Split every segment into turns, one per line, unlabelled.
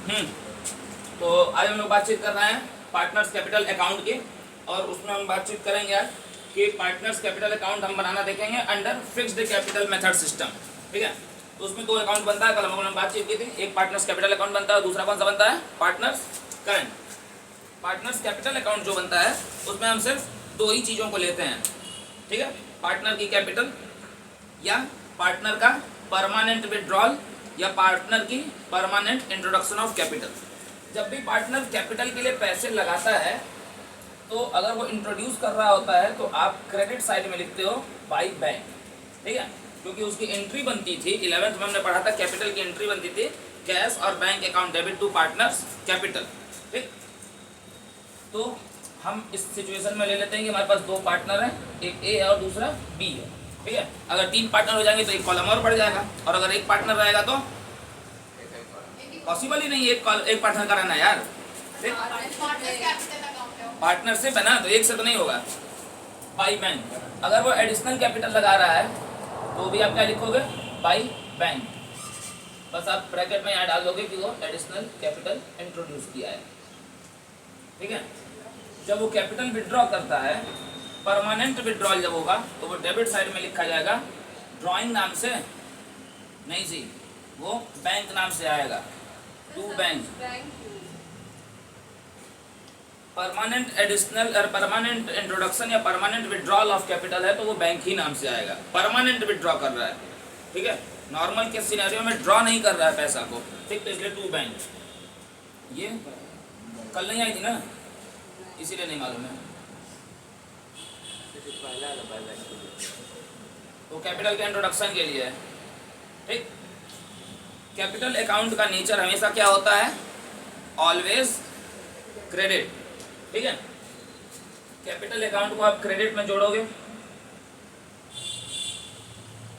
तो आज हम लोग बातचीत कर रहे हैं पार्टनर्स कैपिटल अकाउंट की, और उसमें हम बातचीत करेंगे आज कि पार्टनर्स कैपिटल अकाउंट हम बनाना देखेंगे under fixed capital method system. ठीक है, तो उसमें दो अकाउंट बनता है, कल हम लोगों ने बातचीत की थी। एक पार्टनर्स कैपिटल अकाउंट बनता है, दूसरा कौन सा बनता है? Partners current. Partners capital account जो बनता है उसमें हम सिर्फ दो ही चीज़ों को लेते हैं। ठीक है, पार्टनर की कैपिटल या पार्टनर का परमानेंट विड्रॉल या पार्टनर की परमानेंट इंट्रोडक्शन ऑफ कैपिटल। जब भी पार्टनर कैपिटल के लिए पैसे लगाता है तो अगर वो इंट्रोड्यूस कर रहा होता है तो आप क्रेडिट साइड में लिखते हो बाय बैंक। ठीक है, क्योंकि उसकी एंट्री बनती थी 11th में हमने पढ़ा था, कैपिटल की एंट्री बनती थी कैश और bank account debit to partners capital. ठीक, तो हम इस सिचुएशन में ले लेते हैं कि हमारे पास दो पार्टनर हैं, एक ए है और दूसरा बी है। ठीक है, अगर तीन पार्टनर हो जाएंगे तो एक कॉलम और बढ़ जाएगा, और अगर एक पार्टनर रहेगा तो पॉसिबल ही नहीं एक पार्टनर का रहना यार। पार्टनरशिप है ना, तो एक से तो नहीं होगा। बाई बैंक, अगर वो एडिशनल कैपिटल लगा रहा है तो भी आप क्या लिखोगे? By bank. बस आप ब्रैकेट में यहाँ डाल दोगे कि वो एडिशनल कैपिटल इंट्रोड्यूस किया है। ठीक है, जब वो कैपिटल विड्रॉ करता है, परमानेंट विड्रॉल जब होगा तो वो डेबिट साइड में लिखा जाएगा ड्राइंग नाम से नहीं जी, वो बैंक नाम से आएगा, टू बैंक। परमानेंट एडिशनल और परमानेंट इंट्रोडक्शन या परमानेंट विड्रॉल ऑफ कैपिटल है तो वो बैंक ही नाम से आएगा। परमानेंट विड्रॉ कर रहा है, ठीक है, नॉर्मल के सिनेरियो में ड्रॉ नहीं कर रहा है पैसा को। ठीक, तो इसलिए टू बैंक। ये कल नहीं आई थी ना, इसीलिए नहीं मालूम है। तो कैपिटल के इंट्रोडक्शन के लिए है। ठीक, कैपिटल अकाउंट का नेचर हमेशा क्या होता है? Always credit. ठीक है, कैपिटल अकाउंट को आप क्रेडिट में जोड़ोगे।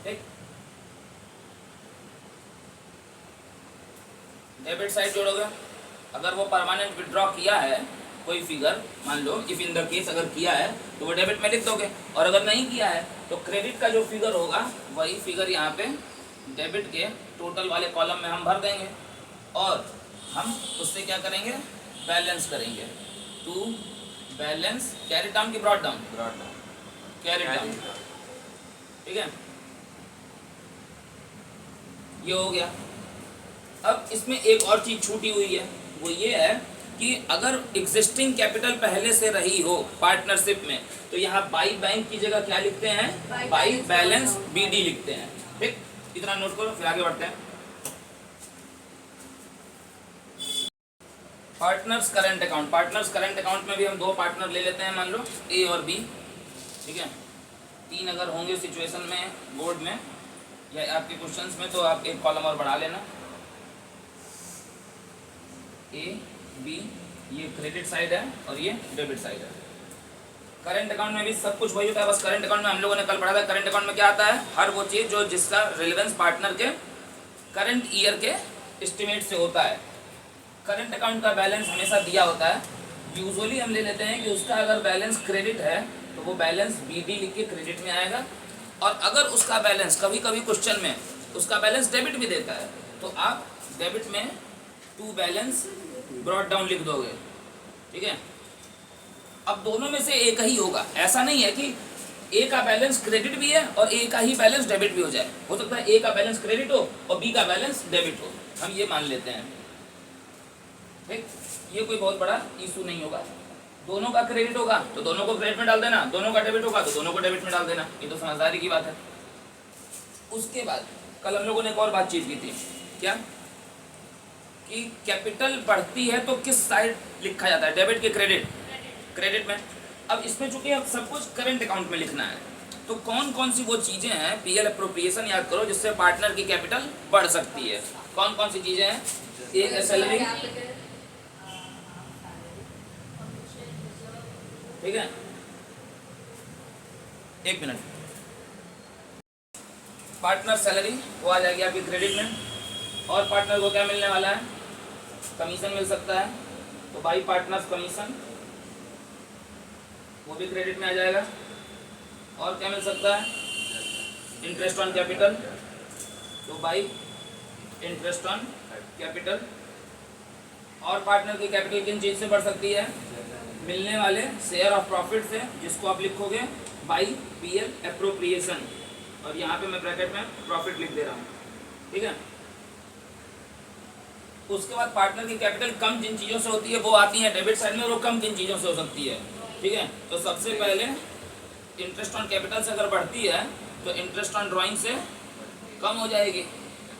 ठीक, डेबिट साइड जोड़ोगे। अगर वो परमानेंट विड्रॉ किया है कोई फिगर, मान लो इफ इन द केस अगर किया है तो वो डेबिट में लिख दोगे, और अगर नहीं किया है तो क्रेडिट का जो फिगर होगा वही फिगर यहाँ पे डेबिट के टोटल वाले कॉलम में हम भर देंगे, और हम उससे क्या करेंगे? बैलेंस करेंगे। टू बैलेंस कैरी डाउन की ब्रॉड डाउन? Carry down. ठीक है, ये हो गया। अब इसमें एक और चीज छूटी हुई है, वो ये है कि अगर एग्जिस्टिंग कैपिटल पहले से रही हो पार्टनरशिप में तो यहाँ बाई बैंक की जगह क्या लिखते हैं? बाई बैलेंस बीडी लिखते हैं। ठीक, इतना नोट करो, फिर आगे बढ़ते हैं। Partners current account. Partners current account में भी हम दो पार्टनर ले लेते हैं, मान लो ए और बी। ठीक है, तीन अगर होंगे सिचुएशन में बोर्ड में या आपके क्वेश्चंस में तो आप एक कॉलम और बढ़ा लेना। ए बी, ये क्रेडिट साइड है और ये डेबिट साइड है। करंट अकाउंट में भी सब कुछ वही होता है, बस करंट अकाउंट में हम लोगों ने कल पढ़ा था, करंट अकाउंट में क्या आता है? हर वो चीज़ जो जिसका रिलेवेंस पार्टनर के करंट ईयर के एस्टिमेट से होता है। करंट अकाउंट का बैलेंस हमेशा दिया होता है। यूजुअली हम ले लेते हैं कि उसका अगर बैलेंस क्रेडिट है तो वो बैलेंस बीडी लिख के क्रेडिट में आएगा, और अगर उसका बैलेंस कभी कभी क्वेश्चन में उसका बैलेंस डेबिट भी देता है तो आप डेबिट में टू बैलेंस ब्रॉड डाउन लिख दोगे। ठीक है, अब दोनों में से एक ही होगा, ऐसा नहीं है कि ए का बैलेंस क्रेडिट भी है और ए का ही बैलेंस डेबिट भी हो जाए। हो सकता है ए का बैलेंस क्रेडिट हो और बी का बैलेंस डेबिट हो, हम ये मान लेते हैं। ठीक, ये कोई बहुत बड़ा इशू नहीं होगा। दोनों का क्रेडिट होगा तो दोनों को क्रेडिट में डाल देना, दोनों का डेबिट होगा तो दोनों को डेबिट में डाल देना, ये तो समझदारी की बात है। उसके बाद कल हम लोगों ने एक और बातचीत की थी, क्या कि कैपिटल बढ़ती है तो किस साइड लिखा जाता है? डेबिट के क्रेडिट? क्रेडिट में। अब इसमें चूंकि अब सब कुछ करंट अकाउंट में लिखना है तो कौन कौन सी वो चीज़ें हैं, पीएल अप्रोप्रिएशन याद करो, जिससे पार्टनर की कैपिटल बढ़ सकती है। कौन कौन सी चीज़ें हैं? एक है सैलरी। ठीक है, एक मिनट, पार्टनर सैलरी वो आ जाएगी आपकी क्रेडिट में, और पार्टनर को क्या मिलने वाला है? कमीशन मिल सकता है, तो बाई पार्टनर्स कमीशन वो भी क्रेडिट में आ जाएगा। और क्या मिल सकता है? इंटरेस्ट ऑन कैपिटल, तो बाई इंटरेस्ट ऑन कैपिटल और पार्टनर की कैपिटल किन चीज से बढ़ सकती है? मिलने वाले शेयर ऑफ प्रॉफिट से, जिसको आप लिखोगे बाई पीएल एप्रोप्रिएशन, और यहाँ पे मैं ब्रैकेट में प्रॉफिट लिख दे रहा हूँ, ठीक है। उसके बाद पार्टनर की कैपिटल कम जिन चीज़ों से होती है वो आती है डेबिट साइड में, और वो कम किन चीज़ों से हो सकती है, ठीक है। तो सबसे पहले इंटरेस्ट ऑन कैपिटल से अगर बढ़ती है तो इंटरेस्ट ऑन ड्राइंग से कम हो जाएगी,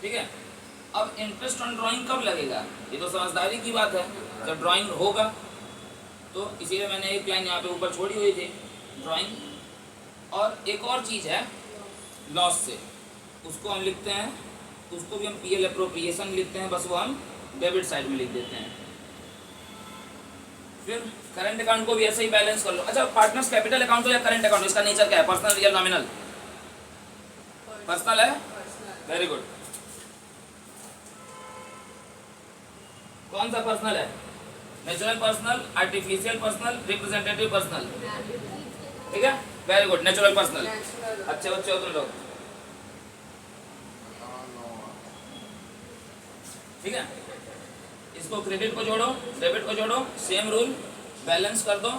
ठीक है। अब इंटरेस्ट ऑन ड्राइंग कब लगेगा? ये तो समझदारी की बात है, जब ड्राइंग होगा। तो इसीलिए मैंने एक लाइन यहाँ पे ऊपर छोड़ी हुई थी, ड्राइंग। और एक और चीज़ है लॉस से, उसको हम लिखते हैं, उसको भी हम पीएल एप्रोप्रिएशन लिखते हैं, बस वो हम डेबिट साइड में लिख देते हैं। फिर करंट अकाउंट को भी ऐसे ही बैलेंस कर लो। अच्छा, पार्टनर्स कैपिटल अकाउंट हो या करंट अकाउंट, इसका नेचर क्या है? Personal, real, nominal? पर्सनल है, वेरी गुड। कौन सा पर्सनल है? Natural personal, artificial personal, representative personal, ठीक है, वेरी गुड, नेचुरल पर्सनल। अच्छे बच्चे हो तुम लोग, ठीक है। इसको क्रेडिट को जोड़ो, डेबिट को जोड़ो, सेम रूल, बैलेंस कर दो,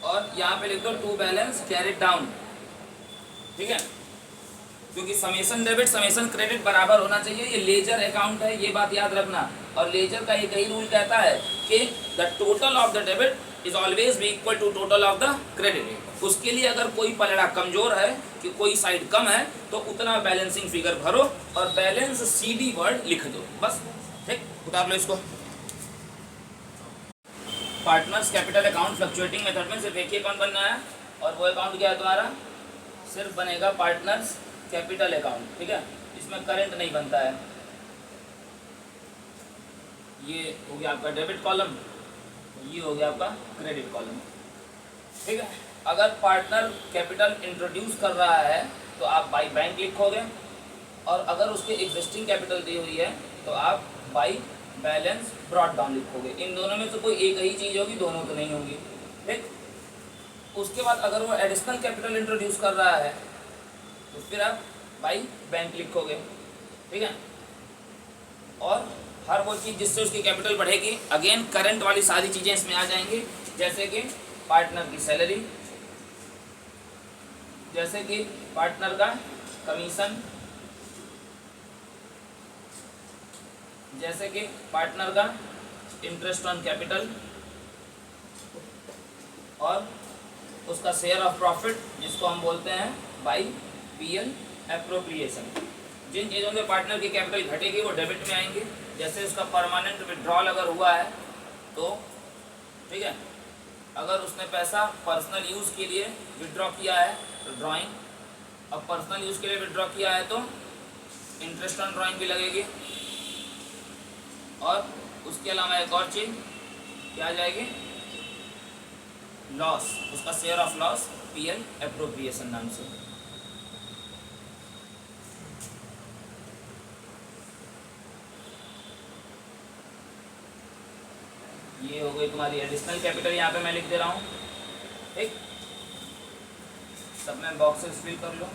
और यहाँ पे लिख दो टू बैलेंस कैरिड डाउन, ठीक है। क्योंकि समेशन डेबिट समेशन क्रेडिट बराबर होना चाहिए, ये लेजर अकाउंट है, ये बात याद रखना। और लेजर का एक ही रूल कहता है कि the total of the debit is always be equal to total of the credit. उसके लिए अगर कोई पलड़ा कमजोर है कि कोई साइड कम है तो उतना बैलेंसिंग फिगर भरो और बैलेंस सीडी वर्ड लिख दो, बस, ठीक। उतार लो इसको। Partners capital account fluctuating method में सिर्फ एक ही अकाउंट बनना है, और वो अकाउंट क्या है तुम्हारा? सिर्फ बनेगा पार्टनर्स कैपिटल अकाउंट, ठीक है। इसमें करंट नहीं बनता है। ये हो गया आपका डेबिट कॉलम, ये हो गया आपका क्रेडिट कॉलम, ठीक है। अगर पार्टनर कैपिटल इंट्रोड्यूस कर रहा है तो आप बाई बैंक लिखोगे, और अगर उसके एग्जिस्टिंग कैपिटल दी हुई है तो आप बाई बैलेंस ब्रॉट डाउन लिखोगे। इन दोनों में से कोई एक ही चीज़ होगी, दोनों तो नहीं होंगी, ठीक। उसके बाद अगर वो एडिशनल कैपिटल इंट्रोड्यूस कर रहा है तो फिर आप बाई बैंक लिखोगे, ठीक है। और हर वो चीज़ जिससे उसकी कैपिटल बढ़ेगी, अगेन करंट वाली सारी चीज़ें इसमें आ जाएंगी, जैसे कि पार्टनर की सैलरी, जैसे कि पार्टनर का कमीशन, जैसे कि पार्टनर का इंटरेस्ट ऑन कैपिटल, और उसका शेयर ऑफ प्रॉफिट जिसको हम बोलते हैं बाई पीएल एप्रोप्रिएशन। जिन चीज़ों से पार्टनर की कैपिटल घटेगी वो डेबिट में आएंगे, जैसे उसका परमानेंट विड्रॉल अगर हुआ है तो, ठीक है, अगर उसने पैसा पर्सनल यूज़ के लिए विड्रॉ किया है तो ड्राइंग, अब पर्सनल यूज़ के लिए विड्रॉ किया है तो इंटरेस्ट ऑन ड्राइंग भी लगेगी। और उसके अलावा एक और चीज़ क्या आ जाएगी? लॉस, उसका share of loss PL appropriation नाम से। ये हो गई तुम्हारी एडिशनल कैपिटल, यहाँ पे मैं लिख दे रहा हूँ, ठीक। सब में बॉक्सेस फिल कर लो।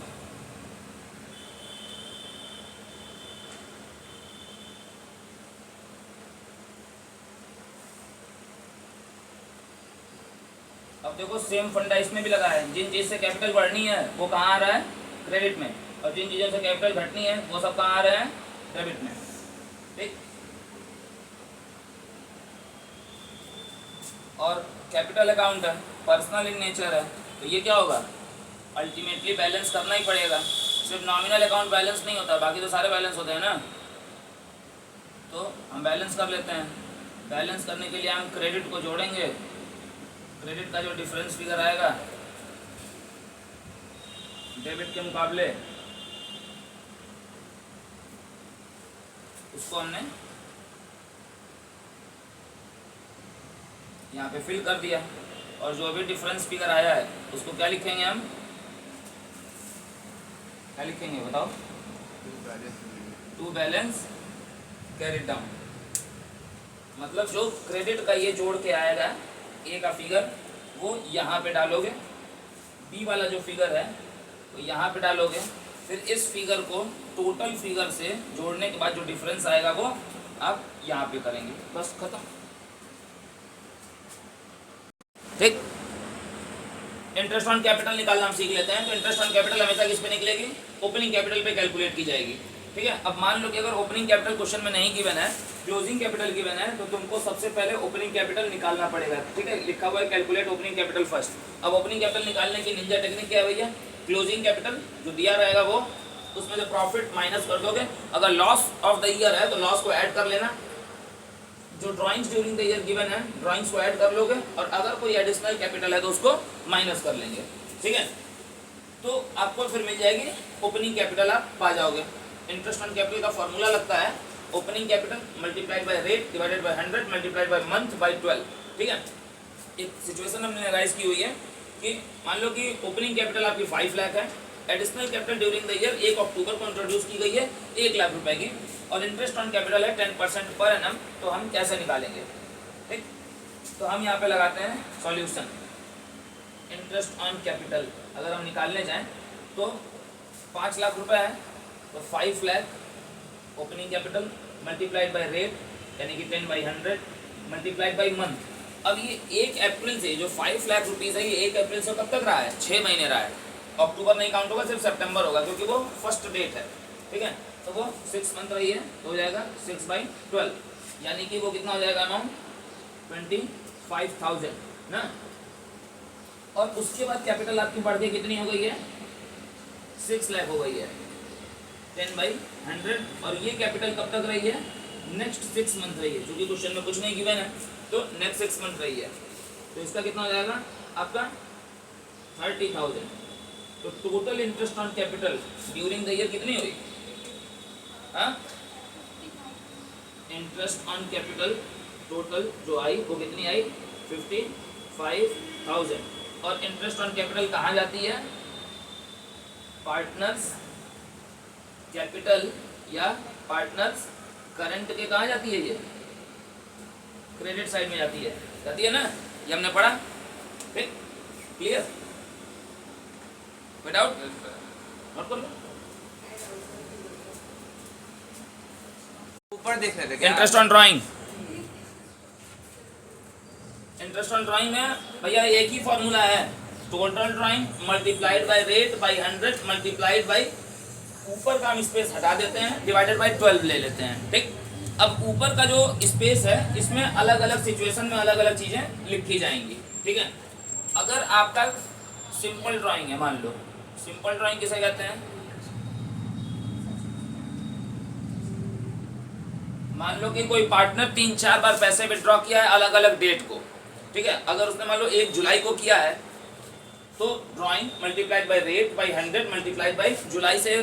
अब देखो सेम फंडा इसमें भी लगा है, जिन चीज़ से कैपिटल बढ़नी है वो कहाँ आ रहा है? क्रेडिट में, और जिन चीज़ों से कैपिटल घटनी है वो सब कहाँ आ रहे हैं? डेबिट में, ठीक। और कैपिटल अकाउंट है, पर्सनल इन नेचर है, तो ये क्या होगा? अल्टीमेटली बैलेंस करना ही पड़ेगा। सिर्फ नॉमिनल अकाउंट बैलेंस नहीं होता, बाकी तो सारे बैलेंस होते हैं ना। तो हम बैलेंस कर लेते हैं। बैलेंस करने के लिए हम क्रेडिट को जोड़ेंगे, क्रेडिट का जो डिफरेंस फिगर आएगा डेबिट के मुकाबले, उसको हमने यहाँ पे फिल कर दिया, और जो भी डिफरेंस फिगर आया है उसको क्या लिखेंगे हम? क्या लिखेंगे बताओ? To balance carried down. मतलब जो क्रेडिट का ये जोड़ के आएगा ए का फिगर, वो यहाँ पे डालोगे, बी वाला जो फिगर है वो यहाँ पे डालोगे, फिर इस फिगर को टोटल फिगर से जोड़ने के बाद जो डिफरेंस आएगा वो आप यहाँ पे करेंगे, बस खत्म। ठीक, इंटरेस्ट ऑन कैपिटल निकालना हम सीख लेते हैं। तो इंटरेस्ट ऑन कैपिटल हमेशा किस पे निकलेगी, ओपनिंग कैपिटल पे कैलकुलेट की जाएगी। ठीक है, अब मान लो कि अगर ओपनिंग कैपिटल क्वेश्चन में नहीं गिवन है, क्लोजिंग कैपिटल गिवन है, तो तुमको सबसे पहले ओपनिंग कैपिटल निकालना पड़ेगा। ठीक है, लिखा हुआ है कैलकुलेट ओपनिंग कैपिटल फर्स्ट। अब ओपनिंग कैपिटल निकालने की निंजा टेक्निक क्या है भैया, क्लोजिंग कैपिटल जो दिया रहेगा वो, उसमें से प्रॉफिट माइनस कर दोगे। अगर लॉस ऑफ द ईयर है तो लॉस को ऐड कर लेना, जो drawings during the year given है ड्राइंग्स को ऐड कर लोगे, और अगर कोई एडिशनल कैपिटल है तो उसको माइनस कर लेंगे। ठीक है, तो आपको फिर मिल जाएगी ओपनिंग कैपिटल, आप पा जाओगे। इंटरेस्ट ऑन कैपिटल का फॉर्मूला लगता है opening capital multiplied by rate divided by 100 multiplied by month by 12। ठीक है, एक सिचुएशन हमने राइज की हुई है कि मान लो कि ओपनिंग कैपिटल आपकी 5 लाख है, additional capital during the year 1 अक्टूबर को इंट्रोड्यूस की गई है 1 लाख रुपए की, और इंटरेस्ट ऑन कैपिटल है 10% पर एनम। तो हम कैसे निकालेंगे, ठीक, तो हम यहाँ पे लगाते हैं सॉल्यूशन। इंटरेस्ट ऑन कैपिटल अगर हम निकालने जाएं तो 5 लाख रुपए है, तो 5 lakh opening capital multiplied by rate यानी कि 10/100 मल्टीप्लाइड बाय मंथ। अब ये 1 अप्रैल से जो 5 लाख रुपीज़ है, ये 1 अप्रैल से कब तक रहा है, 6 महीने रहा है। अक्टूबर नहीं काउंट होगा, सिर्फ सितंबर होगा क्योंकि वो फर्स्ट डेट है। ठीक है, तो वो 6 मंथ रही है, तो हो जाएगा 6/12, यानी कि वो कितना हो जाएगा अमाउंट 25,000 ना। और उसके बाद कैपिटल आपकी बढ़ के कितनी हो गई है, 6 लाख हो गई है 10/100। और ये कैपिटल कब तक रही है, नेक्स्ट 6 मंथ रही है, क्योंकि क्वेश्चन में कुछ नहीं गिवन है, तो नेक्स्ट 6 मंथ रही है। तो इसका कितना हो जाएगा आपका 30,000। तो total interest on capital during the year कितनी हुई, इंटरेस्ट ऑन कैपिटल टोटल जो आई वो कितनी आई 55,000। और इंटरेस्ट ऑन कैपिटल कहाँ जाती है, पार्टनर्स कैपिटल या पार्टनर्स करंट के कहाँ जाती है, ये क्रेडिट साइड में जाती है ना, ये हमने पढ़ा। ठीक, क्लियर, विदाउट नोट कर लो।
ऊपर देख रहे थे क्या?
Interest on drawing, interest on drawing में भैया एक ही फॉर्मूला है, total drawing multiplied by rate by 100 multiplied bye, ऊपर का हम स्पेस हटा देते हैं, डिवाइडेड बाय 12 ले लेते हैं। ठीक, अब ऊपर का जो स्पेस है इसमें अलग अलग सिचुएशन में अलग अलग चीजें लिखी जाएंगी। ठीक है, अगर आपका सिंपल ड्राइंग है, मान लो सिंपल ड्राइंग किसे कहते हैं, मान लो कि कोई पार्टनर 3-4 बार पैसे विड्रॉ किया है अलग अलग डेट को। ठीक है, अगर उसने मान लो 1 जुलाई को किया है, तो drawing multiplied by rate by 100 multiplied by जुलाई से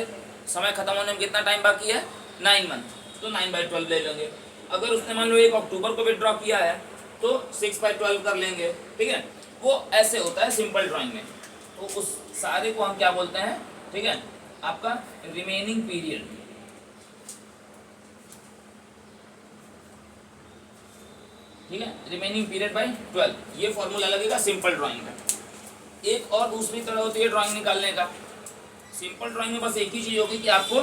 समय खत्म होने में कितना टाइम बाकी है, 9 मंथ, तो 9/12 ले लेंगे। अगर उसने मान लो 1 अक्टूबर को विड्रॉ किया है तो 6/12 कर लेंगे। ठीक है, वो ऐसे होता है सिंपल ड्राइंग में। तो उस सारे को हम क्या बोलते हैं, ठीक है, आपका रिमेनिंग पीरियड। ठीक है, रिमेनिंग पीरियड बाय 12, ये फॉर्मूला लगेगा सिंपल ड्राइंग का। एक और दूसरी तरह होती है ड्राइंग निकालने का। सिंपल ड्राइंग में बस एक ही चीज़ होगी कि आपको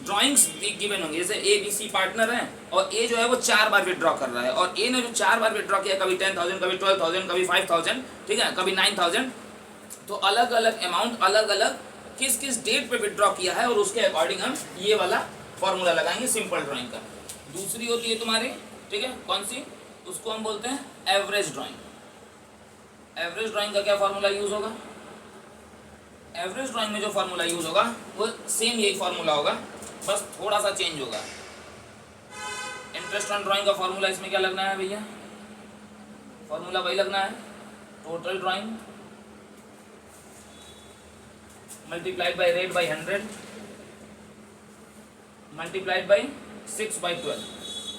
ड्राइंग्स गिवन होंगी, जैसे ABC पार्टनर है और A जो है वो 4 बार विड्रॉ कर रहा है, और A ने जो 4 बार विड्रॉ किया, कभी 10,000 कभी 12,000 कभी 5,000, ठीक है, कभी 9,000, तो अलग अलग अमाउंट अलग अलग किस किस डेट पे विड्रॉ किया है, और उसके अकॉर्डिंग हम ये वाला फॉर्मूला लगाएंगे सिंपल ड्राइंग का। दूसरी होती है तुम्हारी, ठीक है, कौन सी, उसको हम बोलते हैं एवरेज ड्राइंग। एवरेज ड्राइंग का क्या फॉर्मूला यूज होगा, एवरेज ड्राइंग में जो फॉर्मूला यूज होगा वो सेम यही फॉर्मूला होगा, बस थोड़ा सा चेंज होगा। इंटरेस्ट ऑन ड्राइंग का फॉर्मूला इसमें क्या लगना है भैया, फॉर्मूला वही लगना है, total drawing multiplied by rate by 100 multiplied bye 6/12।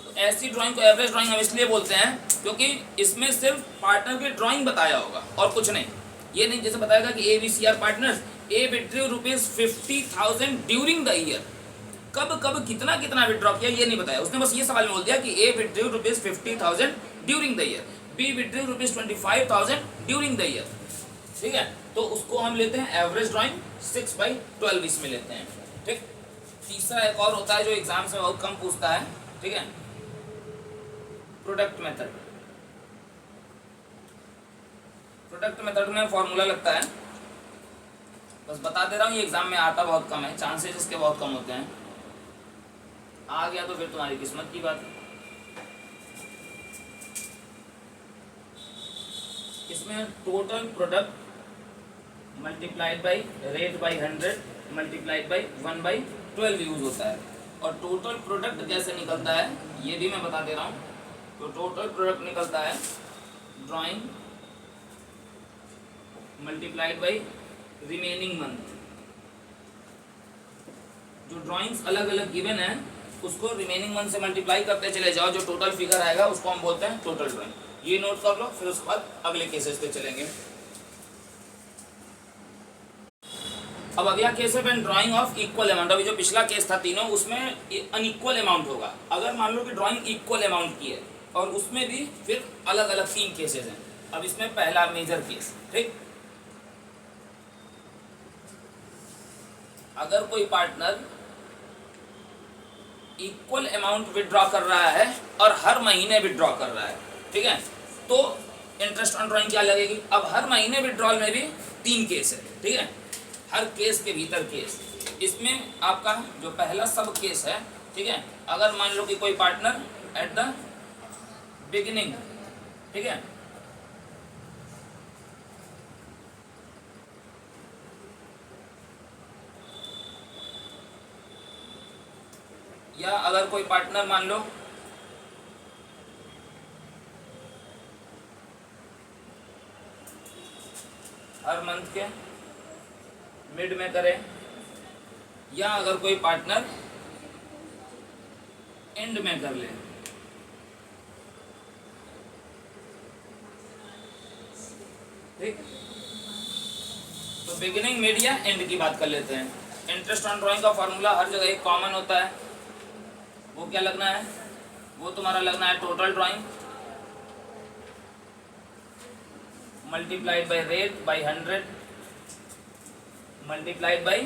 तो ऐसी ड्राइंग को एवरेज ड्राइंग हम इसलिए बोलते हैं क्योंकि इसमें सिर्फ पार्टनर की ड्राइंग बताया होगा और कुछ नहीं। ये नहीं जैसे बताएगा कि ABCR partners A withdraw ₹50,000 during the year, कब कब कितना कितना विड्रॉ किया ये नहीं बताया उसने, बस ये सवाल में बोल दिया कि A withdraw ₹50,000 during the year, B withdraw ₹25,000 during the year. ठीक है, तो उसको हम लेते हैं एवरेज ड्राइंग 6/12 इसमें लेते हैं। ठीक, तीसरा एक और होता है जो एग्जाम से बहुत कम पूछता है, ठीक है, प्रोडक्ट मेथड, प्रोडक्ट मेथड में फॉर्मूला लगता है, बस बता दे रहा हूँ, ये एग्जाम में आता बहुत कम है, चांसेस इसके बहुत कम होते हैं, आ गया तो फिर तुम्हारी किस्मत की बात है। इसमें total product multiplied by rate by 100 multiplied by 1/12 use होता है। और टोटल प्रोडक्ट कैसे निकलता है ये भी मैं बता दे रहा हूँ। तो टोटल प्रोडक्ट निकलता है drawing multiplied by remaining month. जो ड्राइंग्स अलग अलग गिवन है उसको रिमेनिंग मंथ से मल्टीप्लाई करते चले जाओ, जो टोटल फिगर आएगा उसको हम बोलते हैं टोटल ड्राइंग। ये नोट कर लो, फिर उसके बाद अगले केसेस पे चलेंगे। अब अगला केस है when drying of equal amount. अभी जो पिछला केस था तीनों, उसमें अनइक्वल अमाउंट होगा। अगर मान लो कि ड्राइंग इक्वल अमाउंट की है और उसमें भी फिर अलग अलग 3 केसेस हैं। अब इसमें पहला मेजर केस, ठीक, अगर कोई पार्टनर इक्वल अमाउंट विड्रॉ कर रहा है और हर महीने विड्रॉ कर रहा है, ठीक है, तो इंटरेस्ट ऑन ड्राइंग क्या लगेगी। अब हर महीने विड्रॉल में भी 3 केस है, ठीक है, हर केस के भीतर केस। इसमें आपका जो पहला सब केस है, ठीक है, अगर मान लो कि कोई पार्टनर एट द बिगिनिंग, ठीक है, या अगर कोई पार्टनर मान लो हर मंथ के मिड में करे, या अगर कोई पार्टनर एंड में कर ले, ठीक। तो बिगिनिंग, मिड या एंड की बात कर लेते हैं। इंटरेस्ट ऑन ड्राइंग का फॉर्मूला हर जगह एक कॉमन होता है, वो क्या लगना है, वो तुम्हारा लगना है total drawing multiplied by rate by 100 multiplied by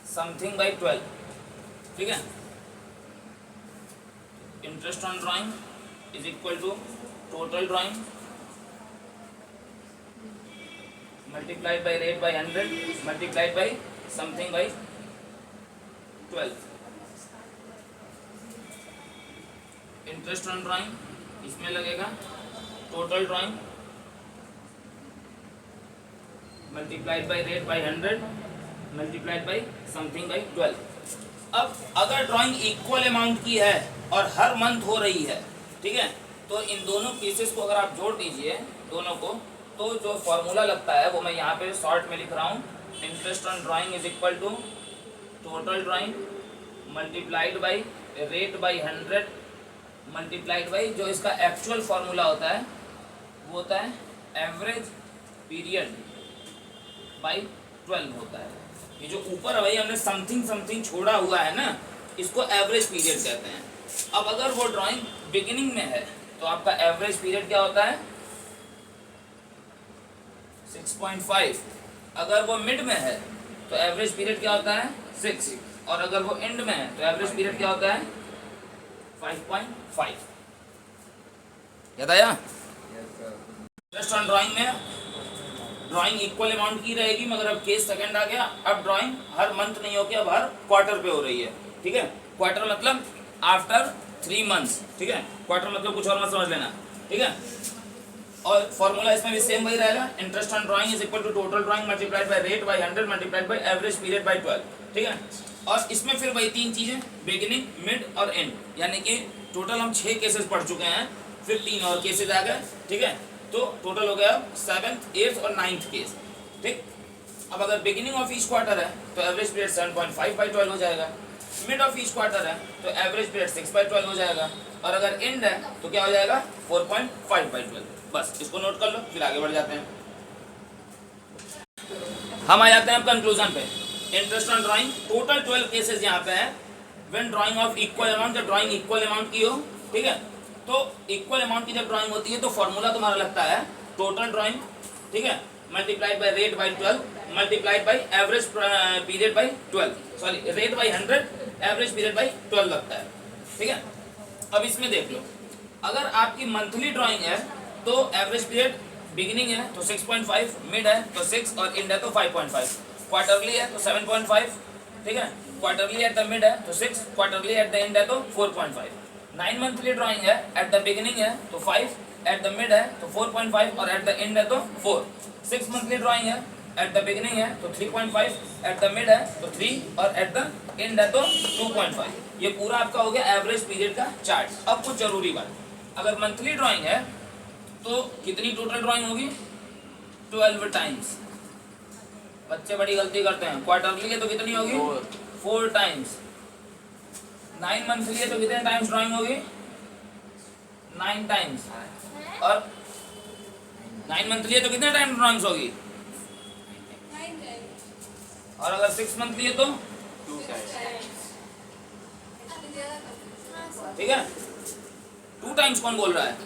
something by 12, ठीक है। Interest on drawing is equal to total drawing multiplied by rate by 100 multiplied by something by 12। Interest on drawing इसमें लगेगा total drawing multiplied by rate by 100 multiplied by something by 12। अब अगर drawing equal amount की है और हर month हो रही है, ठीक है, तो इन दोनों पीसेस को अगर आप जोड़ दीजिए दोनों को, तो जो फॉर्मूला लगता है वो मैं यहाँ पे शॉर्ट में लिख रहा हूँ। Interest on drawing is equal to total drawing multiplied by rate by 100 multiplied by, जो इसका एक्चुअल फॉर्मूला होता है वो होता है एवरेज पीरियड बाई 12 होता है। ये जो ऊपर भाई हमने समथिंग समथिंग छोड़ा हुआ है ना, इसको एवरेज पीरियड कहते हैं। अब अगर वो ड्राइंग बिगिनिंग में है तो आपका एवरेज पीरियड क्या होता है 6.5। अगर वो मिड में है तो एवरेज पीरियड क्या होता है 6, और अगर वो एंड में है तो एवरेज पीरियड क्या होता है 5.5। याद आया। इंटरेस्ट ऑन ड्राइंग में ड्राइंग इक्वल अमाउंट की रहेगी, मगर अब केस सेकंड आ गया। अब ड्राइंग हर मंथ नहीं होके अब हर क्वार्टर पे हो रही है, ठीक है। क्वार्टर मतलब आफ्टर 3 मंथ्स, ठीक है, क्वार्टर मतलब कुछ और मत समझ लेना, ठीक है। और फॉर्मूला इसमें भी सेम वही रहेगा, interest on drawing is equal to total drawing multiplied by rate by 100 multiplied by average period by 12, ठीक है। और इसमें फिर वही 3 चीजें, बिगिनिंग, मिड और एंड, यानी कि टोटल हम 6 केसेस पढ़ चुके हैं, फिर 3 और केसेस आ गए, ठीक है। तो टोटल हो गया 7th, 8th और 9th केस, ठीक। अब अगर बिगिनिंग ऑफ ईच क्वार्टर है तो एवरेज पीरियड 7.5/12 हो जाएगा, मिड ऑफ ईच क्वार्टर है तो एवरेज पीरियड 6/12 हो जाएगा, और अगर एंड है तो क्या हो जाएगा 4.5/12। बस इसको नोट कर लो, फिर आगे बढ़ जाते हैं। हम आ जाते हैं अब कंक्लूजन पे। Interest on drawing total 12 cases यहाँ पे है। When drying of equal amount, जब ड्राइंग इक्वल अमाउंट की हो, ठीक है, तो इक्वल अमाउंट की जब ड्राइंग होती है तो फॉर्मूला तुम्हारा लगता है टोटल ड्राइंग, ठीक है, multiplied by rate bye 12 multiplied by average period by 12, sorry rate by 100 average period by 12 लगता है, ठीक है। अब इसमें देख लो, अगर आपकी मंथली ड्राइंग है तो एवरेज पीरियड बिगिनिंग है तो 6.5, मिड है तो 6 और एंड है तो 5.5, क्वार्टरली है तो 7.5, ठीक है, क्वार्टरली एट द मिड है तो 6, क्वार्टरली एट द एंड है तो 4.5, 9 मंथली ड्राइंग है, एट द बिगिनिंग है तो 5, एट द मिड है तो 4.5 और एट द एंड है तो 4, 6 मंथली ड्राइंग है, एट द बिगिनिंग है तो 3.5, एट द मिड है तो 3 और एट द एंड है तो 2.5। ये पूरा आपका हो गया एवरेज पीरियड का चार्ट। अब कुछ जरूरी बात, अगर मंथली ड्राइंग है तो कितनी टोटल ड्राइंग होगी, 12 टाइम्स। बच्चे बड़ी गलती करते हैं, क्वार्टरली है तो कितनी होगी, 4 टाइम्स। 9 मंथली है तो कितने टाइम्स ड्राइंग होगी, 9 टाइम्स। और 9 मंथली है तो कितने टाइम ड्राइंग्स होगी, और अगर 6 मंथली है तो
2 टाइम्स।
ठीक है, 2 टाइम्स कौन बोल रहा है,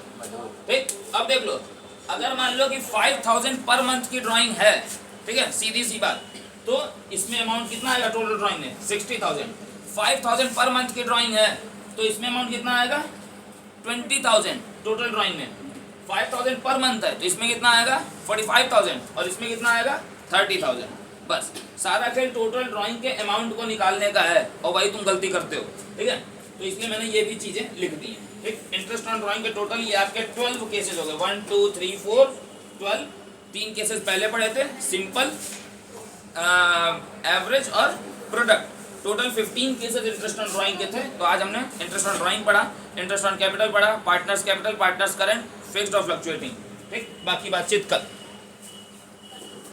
ठीक। अब देख लो, अगर मान लो कि 5000 पर मंथ की ड्राइंग है, ठीक है, सीधी सी बात, तो इसमें अमाउंट कितना आएगा टोटल ड्राइंग में, 60,000। 5000 पर मंथ की ड्राइंग है तो इसमें अमाउंट कितना आएगा, 20,000 टोटल ड्राइंग में। 5000 पर मंथ है तो इसमें कितना आएगा, 45,000, और इसमें कितना आएगा, 30,000। बस सारा खेल टोटल ड्राइंग के अमाउंट को निकालने का है, और वही तुम गलती करते हो, ठीक है। तो इसलिए मैंने ये भी चीजें लिख दी हैं, ठीक। इंटरेस्ट ऑन ड्राइंग के टोटल ये आपके 12 केसेस हो गए, 1 2 3 4 12। 3 केसेस पहले पढ़े थे, सिंपल, एवरेज और product. Total 15 cases interest on drawing के थे। तो आज हमने इंटरेस्ट ऑन ड्राइंग पढ़ा, इंटरेस्ट ऑन कैपिटल पढ़ा, partners capital, partners current, fixed और फ्लक्चुएटिंग, ठीक। बाकी बातचीत कल।